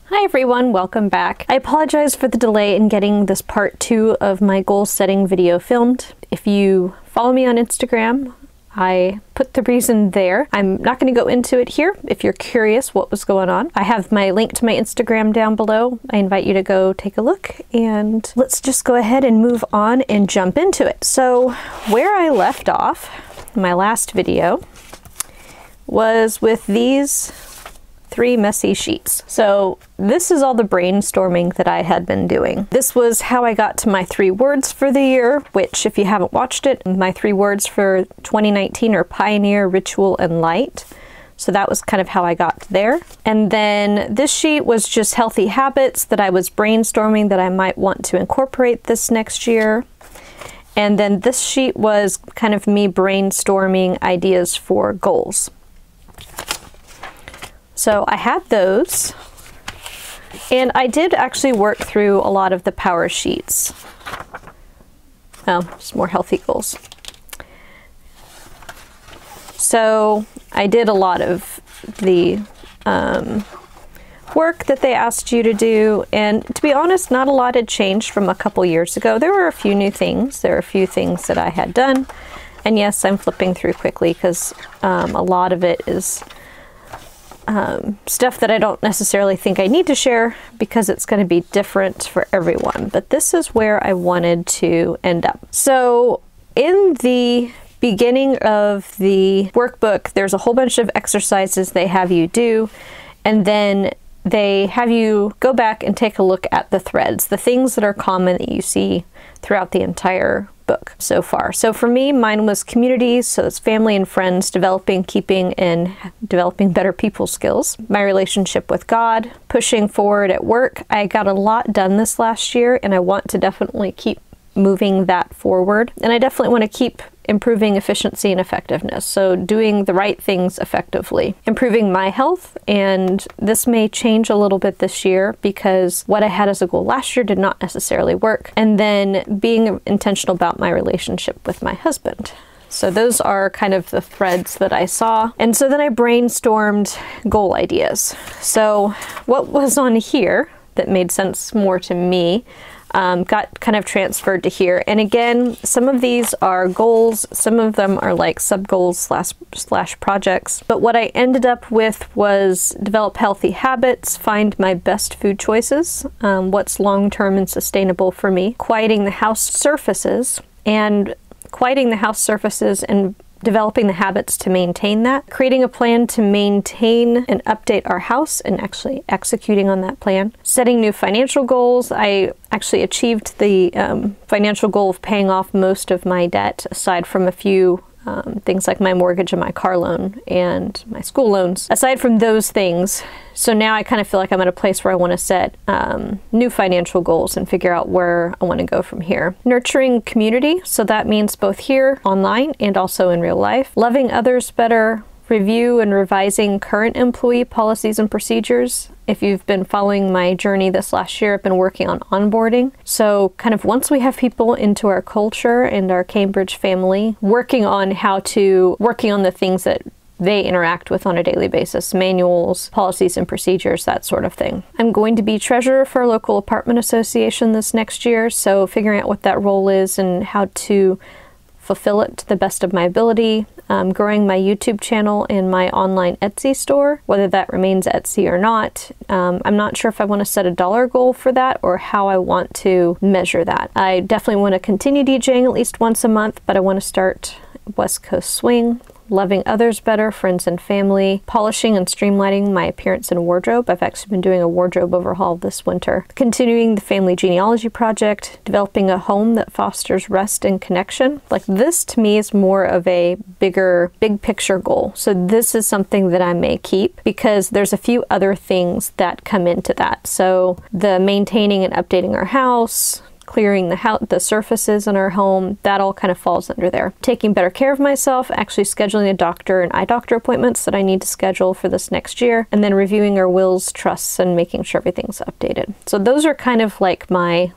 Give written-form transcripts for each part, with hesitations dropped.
Hi everyone, welcome back. I apologize for the delay in getting this part 2 of my goal setting video filmed. If you follow me on Instagram, I put the reason there. I'm not going to go into it here if you're curious what was going on. I have my link to my Instagram down below. I invite you to go take a look, and let's just go ahead and move on and jump into it. So where I left off in my last video was with these 3 messy sheets. So this is all the brainstorming that I had been doing. This was how I got to my 3 words for the year, which if you haven't watched it, my 3 words for 2019 are pioneer, ritual, and light. So that was kind of how I got there. And then this sheet was just healthy habits that I was brainstorming that I might want to incorporate this next year. And then this sheet was kind of me brainstorming ideas for goals. So I had those, and I did actually work through a lot of the power sheets. Oh, just more healthy goals. So I did a lot of the work that they asked you to do, and to be honest, not a lot had changed from a couple years ago. There were a few new things. There are a few things that I had done, and yes, I'm flipping through quickly because a lot of it is stuff that I don't necessarily think I need to share because it's going to be different for everyone. But this is where I wanted to end up. So in the beginning of the workbook, there's a whole bunch of exercises they have you do, and then they have you go back and take a look at the threads, the things that are common that you see throughout the entire book so far. So for me, mine was communities, so it's family and friends, developing, keeping, and developing better people skills. My relationship with God, pushing forward at work. I got a lot done this last year, and I want to definitely keep moving that forward. And I definitely want to keep improving efficiency and effectiveness, so doing the right things effectively. Improving my health, and this may change a little bit this year because what I had as a goal last year did not necessarily work. And then being intentional about my relationship with my husband. So those are kind of the threads that I saw. And so then I brainstormed goal ideas. So what was on here that made sense more to me got kind of transferred to here. And again, some of these are goals, some of them are like sub-goals slash projects. But what I ended up with was develop healthy habits, find my best food choices, what's long-term and sustainable for me, quieting the house surfaces, and developing the habits to maintain that, creating a plan to maintain and update our house, and actually executing on that plan, setting new financial goals. I actually achieved the financial goal of paying off most of my debt, aside from a few things like my mortgage and my car loan and my school loans. Aside from those things, so now I kind of feel like I'm at a place where I want to set new financial goals and figure out where I want to go from here. Nurturing community, so that means both here, online, and also in real life. Loving others better. Review and revising current employee policies and procedures. If you've been following my journey this last year, I've been working on onboarding. So kind of once we have people into our culture and our Cambridge family, working on the things that they interact with on a daily basis, manuals, policies and procedures, that sort of thing. I'm going to be treasurer for a local apartment association this next year, so figuring out what that role is and how to fulfill it to the best of my ability. Growing my YouTube channel and my online Etsy store, whether that remains Etsy or not. I'm not sure if I want to set a dollar goal for that or how I want to measure that. I definitely want to continue DJing at least once a month, but I want to start West Coast Swing. Loving others better, friends and family, polishing and streamlining my appearance and wardrobe. I've actually been doing a wardrobe overhaul this winter. Continuing the family genealogy project, developing a home that fosters rest and connection. Like this to me is more of a big picture goal. So this is something that I may keep because there's a few other things that come into that. So the maintaining and updating our house, clearing the surfaces in our home, that all kind of falls under there. Taking better care of myself, actually scheduling a doctor and eye doctor appointments that I need to schedule for this next year, and then reviewing our wills, trusts, and making sure everything's updated. So those are kind of like my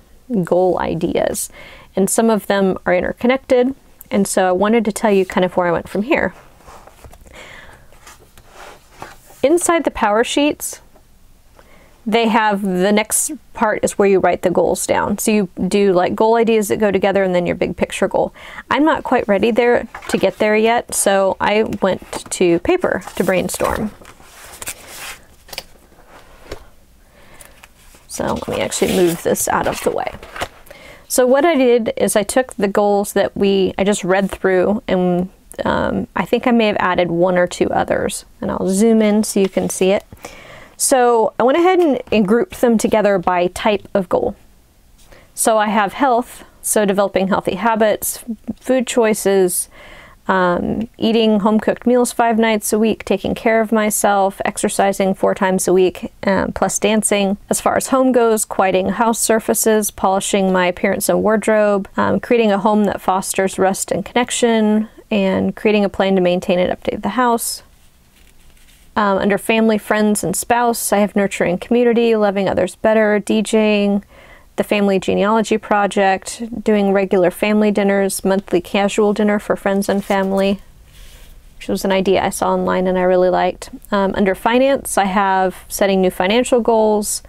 goal ideas, and some of them are interconnected, and so I wanted to tell you kind of where I went from here. Inside the power sheets, they have, the next part is where you write the goals down. So you do like goal ideas that go together and then your big picture goal. I'm not quite ready there to get there yet, so I went to paper to brainstorm. So let me actually move this out of the way. So what I did is I took the goals that I just read through, and I think I may have added 1 or 2 others, and I'll zoom in so you can see it. So I went ahead and grouped them together by type of goal. So I have health, so developing healthy habits, food choices, eating home-cooked meals 5 nights a week, taking care of myself, exercising 4 times a week, plus dancing. As far as home goes, quieting house surfaces, polishing my appearance and wardrobe, creating a home that fosters rest and connection, and creating a plan to maintain and update the house. Under family, friends, and spouse, I have nurturing community, loving others better, DJing, the family genealogy project, doing regular family dinners, monthly casual dinner for friends and family, which was an idea I saw online and I really liked. Under finance, I have setting new financial goals,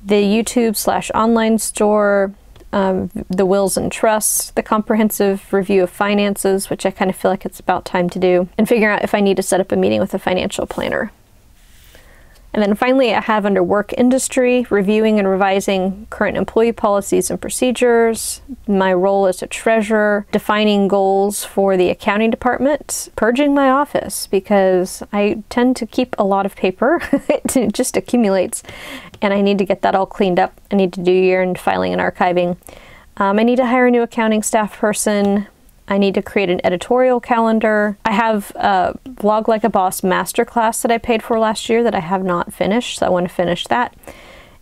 the YouTube/online store, the wills and trusts, the comprehensive review of finances, which I kind of feel like it's about time to do, and figure out if I need to set up a meeting with a financial planner. And then finally, I have under work industry, reviewing and revising current employee policies and procedures, my role as a treasurer, defining goals for the accounting department, purging my office because I tend to keep a lot of paper. It just accumulates, and I need to get that all cleaned up. I need to do year-end filing and archiving. I need to hire a new accounting staff person. I need to create an editorial calendar. I have a Vlog Like a Boss masterclass that I paid for last year that I have not finished, so I want to finish that.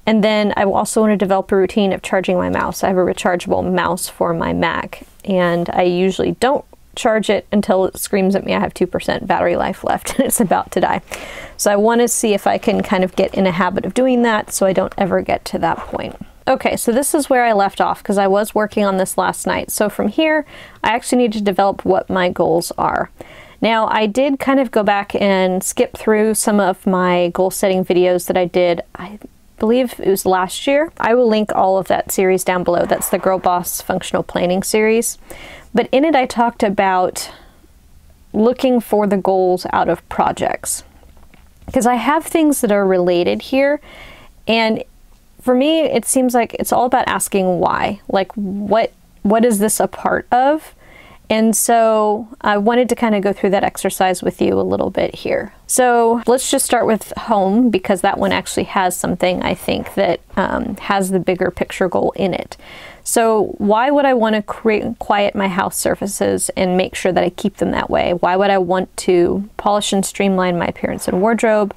And then I also want to develop a routine of charging my mouse. I have a rechargeable mouse for my Mac, and I usually don't charge it until it screams at me I have 2% battery life left and it's about to die. So I want to see if I can kind of get in a habit of doing that so I don't ever get to that point. Okay, so this is where I left off because I was working on this last night. So from here, I actually need to develop what my goals are. Now, I did kind of go back and skip through some of my goal setting videos that I did, I believe it was last year. I will link all of that series down below. That's the Girl Boss Functional Planning series. But in it, I talked about looking for the goals out of projects, because I have things that are related here, and for me, it seems like it's all about asking why. Like, what is this a part of? And so I wanted to kind of go through that exercise with you a little bit here. So let's just start with home, because that one actually has something I think that has the bigger picture goal in it. So why would I want to quiet my house surfaces and make sure that I keep them that way? Why would I want to polish and streamline my appearance and wardrobe?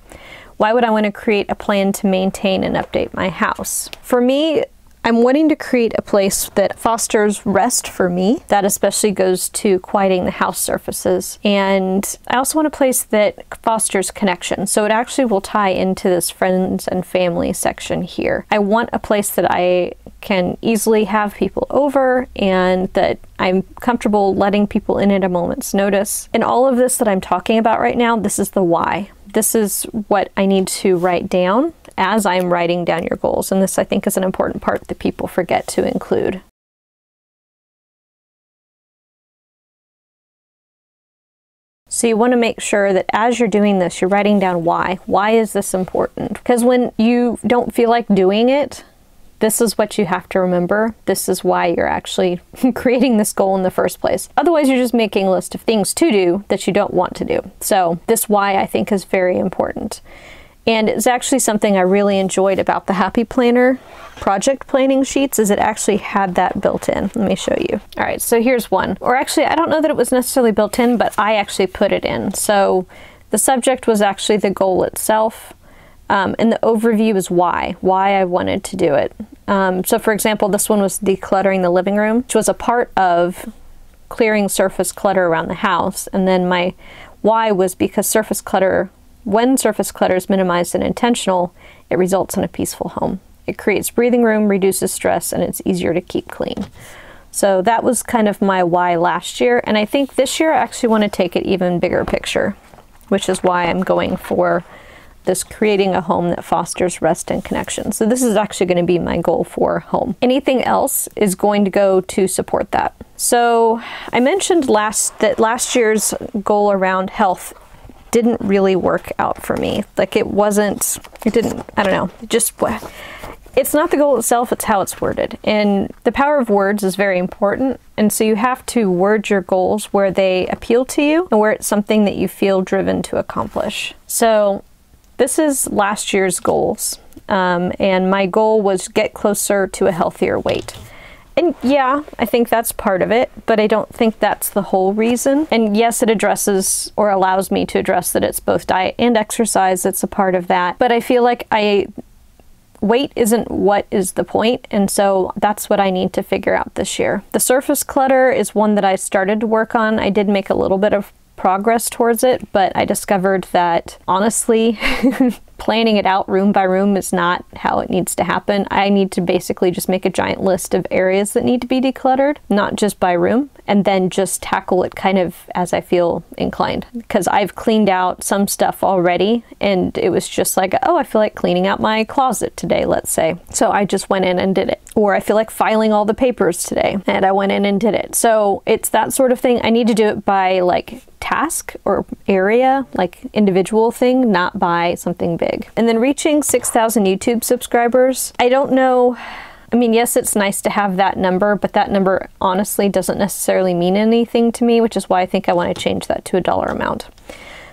Why would I want to create a plan to maintain and update my house? For me, I'm wanting to create a place that fosters rest for me. That especially goes to quieting the house surfaces. And I also want a place that fosters connection. So it actually will tie into this friends and family section here. I want a place that I can easily have people over and that I'm comfortable letting people in at a moment's notice. And all of this that I'm talking about right now, this is the why. This is what I need to write down as I'm writing down your goals. And this, I think, is an important part that people forget to include. So you want to make sure that as you're doing this, you're writing down why. Why is this important? Because when you don't feel like doing it, this is what you have to remember. This is why you're actually creating this goal in the first place. Otherwise, you're just making a list of things to do that you don't want to do. So this why, I think, is very important. And it's actually something I really enjoyed about the Happy Planner project planning sheets, is it actually had that built in. Let me show you. All right, so here's one. Or actually, I don't know that it was necessarily built in, but I actually put it in. So the subject was actually the goal itself. And the overview is why I wanted to do it. So for example, this one was decluttering the living room, which was a part of clearing surface clutter around the house. And then my why was because surface clutter, when surface clutter is minimized and intentional, it results in a peaceful home. It creates breathing room, reduces stress, and it's easier to keep clean. So that was kind of my why last year. And I think this year I actually want to take it even bigger picture, which is why I'm going for this creating a home that fosters rest and connection. So this is actually going to be my goal for home. Anything else is going to go to support that. So I mentioned that last year's goal around health didn't really work out for me. Like I don't know, it's not the goal itself, it's how it's worded. And the power of words is very important. And so you have to word your goals where they appeal to you and where it's something that you feel driven to accomplish. So this is last year's goals. And my goal was get closer to a healthier weight. And yeah, I think that's part of it, but I don't think that's the whole reason. And yes, it addresses or allows me to address that it's both diet and exercise. It's a part of that. But I feel like weight isn't what is the point, and so that's what I need to figure out this year. The surface clutter is one that I started to work on. I did make a little bit of progress towards it, but I discovered that honestly, planning it out room by room is not how it needs to happen. I need to basically just make a giant list of areas that need to be decluttered, not just by room, and then just tackle it kind of as I feel inclined. Because I've cleaned out some stuff already, and it was just like, oh, I feel like cleaning out my closet today, let's say. So I just went in and did it. Or I feel like filing all the papers today, and I went in and did it. So it's that sort of thing. I need to do it by like task or area, like individual thing, not by something big. And then reaching 6,000 YouTube subscribers. I don't know. I mean, yes, it's nice to have that number, but that number honestly doesn't necessarily mean anything to me, which is why I think I want to change that to a dollar amount.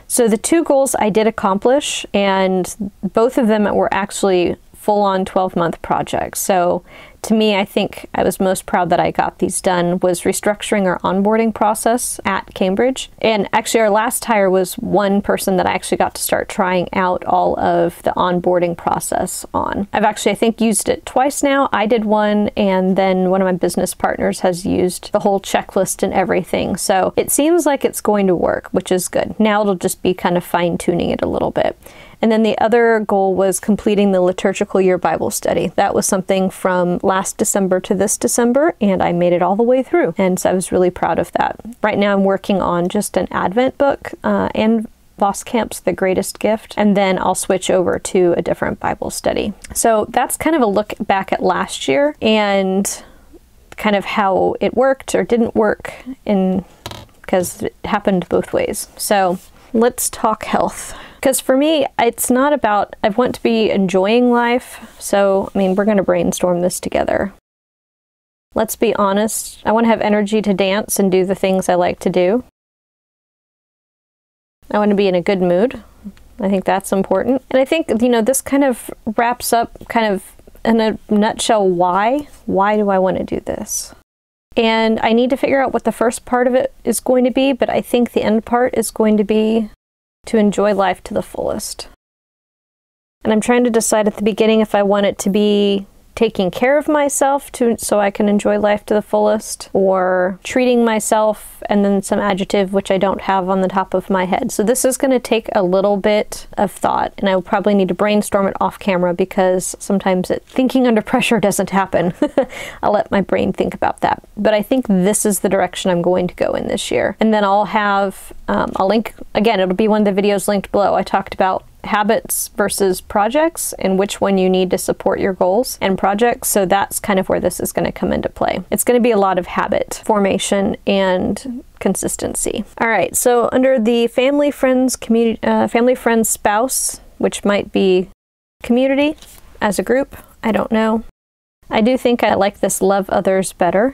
So the two goals I did accomplish, and both of them were actually full-on 12-month projects. So to me, I think I was most proud that I got these done was restructuring our onboarding process at Cambridge. And actually our last hire was one person that I actually got to start trying out all of the onboarding process on. I've actually, I think, used it twice now. I did one, and then one of my business partners has used the whole checklist and everything. So it seems like it's going to work, which is good. Now it'll just be kind of fine-tuning it a little bit. And then the other goal was completing the liturgical year Bible study. That was something from last December to this December, and I made it all the way through. And so I was really proud of that. Right now I'm working on just an Advent book and Voskamp's The Greatest Gift, and then I'll switch over to a different Bible study. So that's kind of a look back at last year and kind of how it worked or didn't work, because it happened both ways. So let's talk health. Because for me, it's not about, I want to be enjoying life. So, I mean, we're going to brainstorm this together. Let's be honest. I want to have energy to dance and do the things I like to do. I want to be in a good mood. I think that's important. And I think, you know, this kind of wraps up kind of in a nutshell why. Why do I want to do this? And I need to figure out what the first part of it is going to be, but I think the end part is going to be to enjoy life to the fullest. And I'm trying to decide at the beginning if I want it to be taking care of myself so I can enjoy life to the fullest, or treating myself, and then some adjective which I don't have on the top of my head. So this is going to take a little bit of thought, and I will probably need to brainstorm it off camera because sometimes thinking under pressure doesn't happen. I'll let my brain think about that. But I think this is the direction I'm going to go in this year. And then I'll have, I'll link, again, it'll be one of the videos linked below. I talked about habits versus projects and which one you need to support your goals and projects. So that's kind of where this is going to come into play. It's going to be a lot of habit formation and consistency. All right, so under the family, friends, community, family, friends, spouse, which might be community as a group, I don't know. I do think I like this love others better.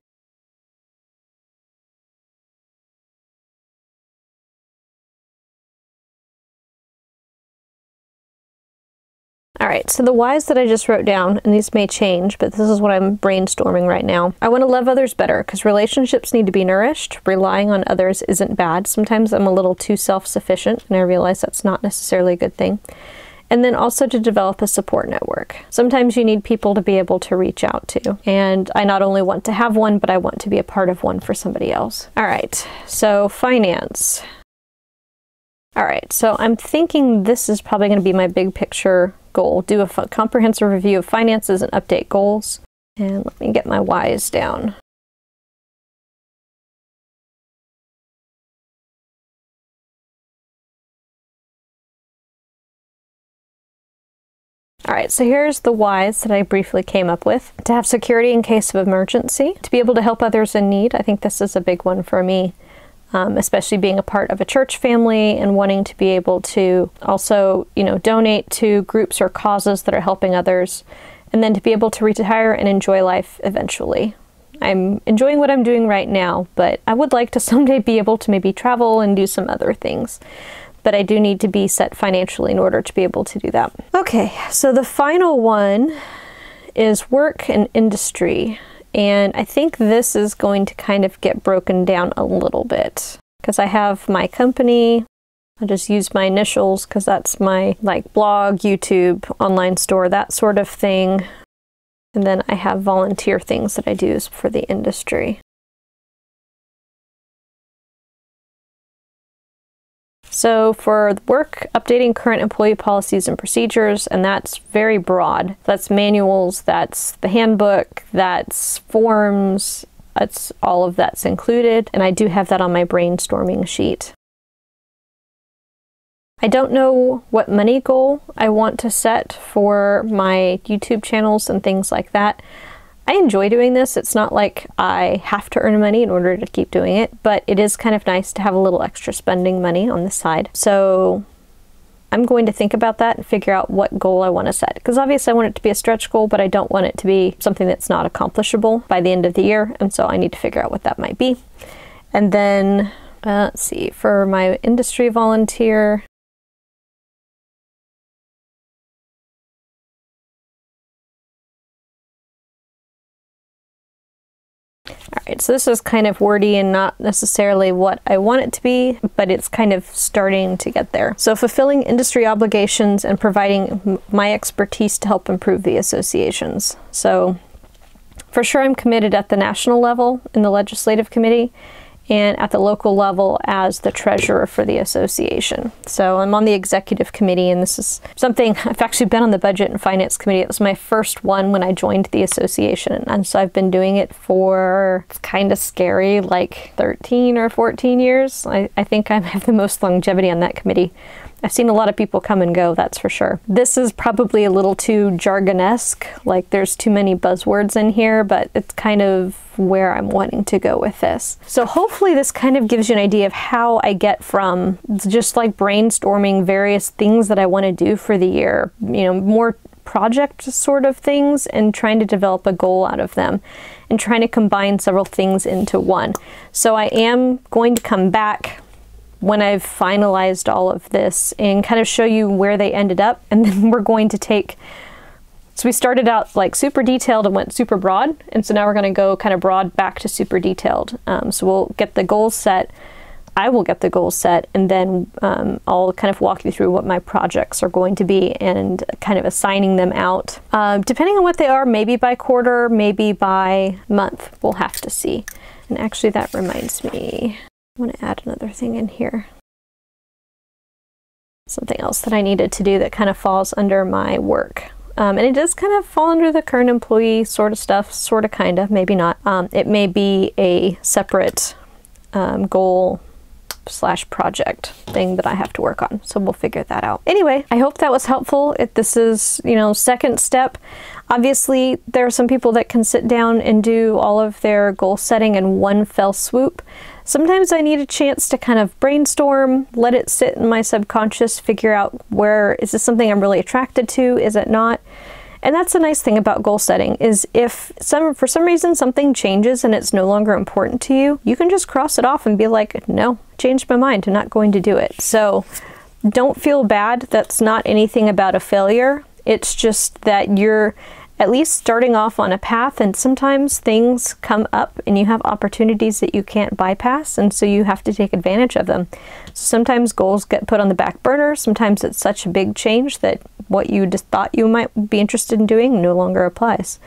All right, so the whys that I just wrote down, and these may change, but this is what I'm brainstorming right now. I want to love others better because relationships need to be nourished. Relying on others isn't bad. Sometimes I'm a little too self-sufficient, and I realize that's not necessarily a good thing. And then also to develop a support network. Sometimes you need people to be able to reach out to. And I not only want to have one, but I want to be a part of one for somebody else. All right, so finance. All right, so I'm thinking this is probably going to be my big picture goal. Do a comprehensive review of finances and update goals. And let me get my whys down. All right, so here's the whys that I briefly came up with. To have security in case of emergency, to be able to help others in need. I think this is a big one for me, especially being a part of a church family and wanting to be able to also, donate to groups or causes that are helping others, and then to be able to retire and enjoy life eventually. I'm enjoying what I'm doing right now, but I would like to someday be able to maybe travel and do some other things. But I do need to be set financially in order to be able to do that. Okay, so the final one is work and industry. And I think this is going to kind of get broken down a little bit because I have my company. I'll just use my initials because that's my blog, YouTube, online store, that sort of thing. And then I have volunteer things that I do for the industry. So for work, updating current employee policies and procedures, and that's very broad. That's manuals, that's the handbook, that's forms, that's all of that's included. And I do have that on my brainstorming sheet. I don't know what money goal I want to set for my YouTube channels and things like that. I enjoy doing this. It's not like I have to earn money in order to keep doing it, but it is kind of nice to have a little extra spending money on the side. So I'm going to think about that and figure out what goal I want to set. Because obviously I want it to be a stretch goal, but I don't want it to be something that's not accomplishable by the end of the year. And so I need to figure out what that might be. And then, let's see, for my industry volunteer, Alright, so this is kind of wordy and not necessarily what I want it to be, but it's kind of starting to get there. So fulfilling industry obligations and providing my expertise to help improve the associations. So for sure I'm committed at the national level in the legislative committee and at the local level as the treasurer for the association. So I'm on the executive committee, and this is something I've actually been on the budget and finance committee. It was my first one when I joined the association, and so I've been doing it for, it's kind of scary, like 13 or 14 years. I think I have the most longevity on that committee. I've seen a lot of people come and go, that's for sure. This is probably a little too jargon-esque, like there's too many buzzwords in here, but it's kind of where I'm wanting to go with this. So hopefully this kind of gives you an idea of how I get from just like brainstorming various things that I want to do for the year, more project sort of things, and trying to develop a goal out of them and trying to combine several things into one. So I am going to come back when I've finalized all of this and kind of show you where they ended up, and then we're going to take, so we started out like super detailed and went super broad, and so now we're going to go kind of broad back to super detailed. So we'll get the goals set, I will get the goals set, and then I'll kind of walk you through what my projects are going to be and kind of assigning them out. Depending on what they are, maybe by quarter, maybe by month, we'll have to see. And actually that reminds me, I want to add another thing in here. Something else that I needed to do that kind of falls under my work. And it does kind of fall under the current employee sort of stuff, sort of, kind of, maybe not. It may be a separate goal / project thing that I have to work on. So we'll figure that out. Anyway, I hope that was helpful. If this is, second step. Obviously, there are some people that can sit down and do all of their goal setting in one fell swoop. Sometimes I need a chance to kind of brainstorm, let it sit in my subconscious, figure out where, is this something I'm really attracted to, is it not? And that's the nice thing about goal setting, is if for some reason something changes and it's no longer important to you, you can just cross it off and be like, no, changed my mind, I'm not going to do it. So don't feel bad. That's not anything about a failure. It's just that you're at least starting off on a path, and sometimes things come up and you have opportunities that you can't bypass, and so you have to take advantage of them. Sometimes goals get put on the back burner. Sometimes it's such a big change that what you just thought you might be interested in doing no longer applies.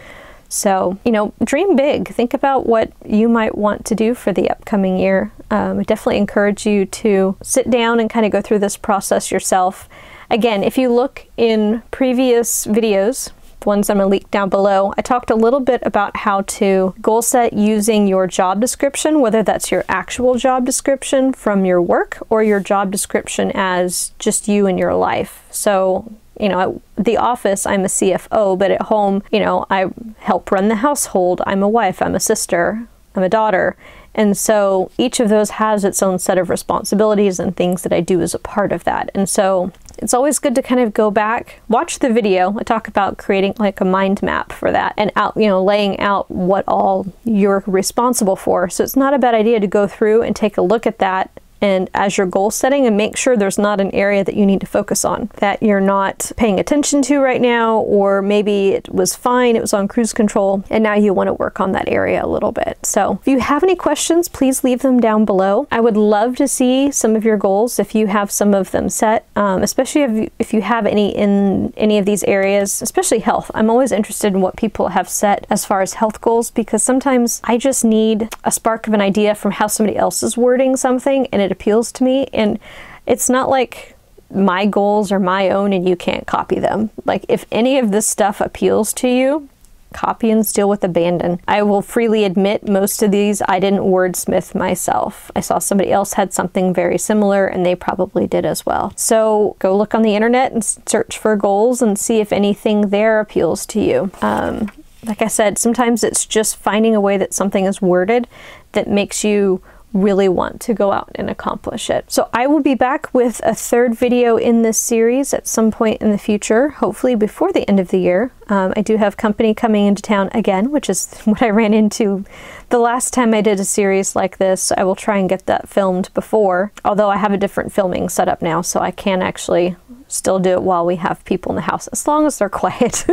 So, dream big. Think about what you might want to do for the upcoming year. I definitely encourage you to sit down and kind of go through this process yourself. Again, if you look in previous videos, the ones I'm going to link down below, I talked a little bit about how to goal set using your job description, whether that's your actual job description from your work or your job description as just you in your life. So, You know, at the office, I'm a CFO, but at home, you know, I help run the household. I'm a wife, I'm a sister, I'm a daughter. And so each of those has its own set of responsibilities and things that I do as a part of that. And so it's always good to kind of go back, watch the video. I talk about creating like a mind map for that and out, you know, laying out what all you're responsible for. So it's not a bad idea to go through and take a look at that and as your goal setting, and make sure there's not an area that you need to focus on, that you're not paying attention to right now, or maybe it was fine, it was on cruise control, and now you want to work on that area a little bit. So if you have any questions, please leave them down below. I would love to see some of your goals if you have some of them set, especially if you have any in any of these areas, especially health. I'm always interested in what people have set as far as health goals, because sometimes I just need a spark of an idea from how somebody else is wording something, and it appeals to me. And it's not like my goals are my own and you can't copy them. Like, if any of this stuff appeals to you, copy and steal with abandon. I will freely admit most of these I didn't wordsmith myself. I saw somebody else had something very similar and they probably did as well. So go look on the internet and search for goals and see if anything there appeals to you. Like I said, sometimes it's just finding a way that something is worded that makes you really want to go out and accomplish it. So I will be back with a third video in this series at some point in the future, hopefully before the end of the year. I do have company coming into town again, which is what I ran into the last time I did a series like this. I will try and get that filmed before, although I have a different filming setup now, so I can actually still do it while we have people in the house, as long as they're quiet.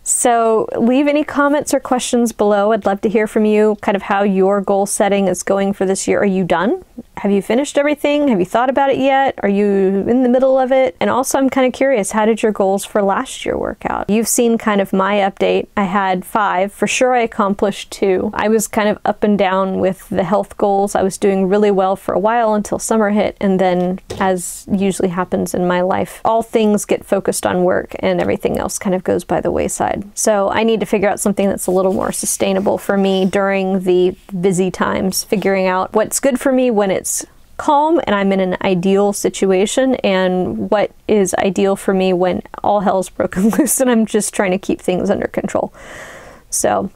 So leave any comments or questions below. I'd love to hear from you, kind of how your goal setting is going for this year. Are you done? Have you finished everything? Have you thought about it yet? Are you in the middle of it? And also, I'm kind of curious, how did your goals for last year work out? You've seen kind of my update. I had 5. For sure I accomplished 2. I was kind of up and down with the health goals. I was doing really well for a while until summer hit, and then, as usually happens in my life, all things get focused on work and everything else kind of goes by the wayside. So I need to figure out something that's a little more sustainable for me during the busy times, figuring out what's good for me when it's calm and I'm in an ideal situation, and what is ideal for me when all hell's broken loose and I'm just trying to keep things under control. So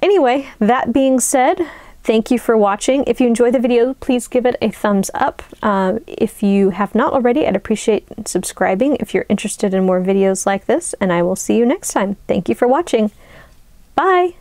anyway, that being said, thank you for watching. If you enjoyed the video, please give it a thumbs up. If you have not already, I'd appreciate subscribing if you're interested in more videos like this, and I will see you next time. Thank you for watching. Bye!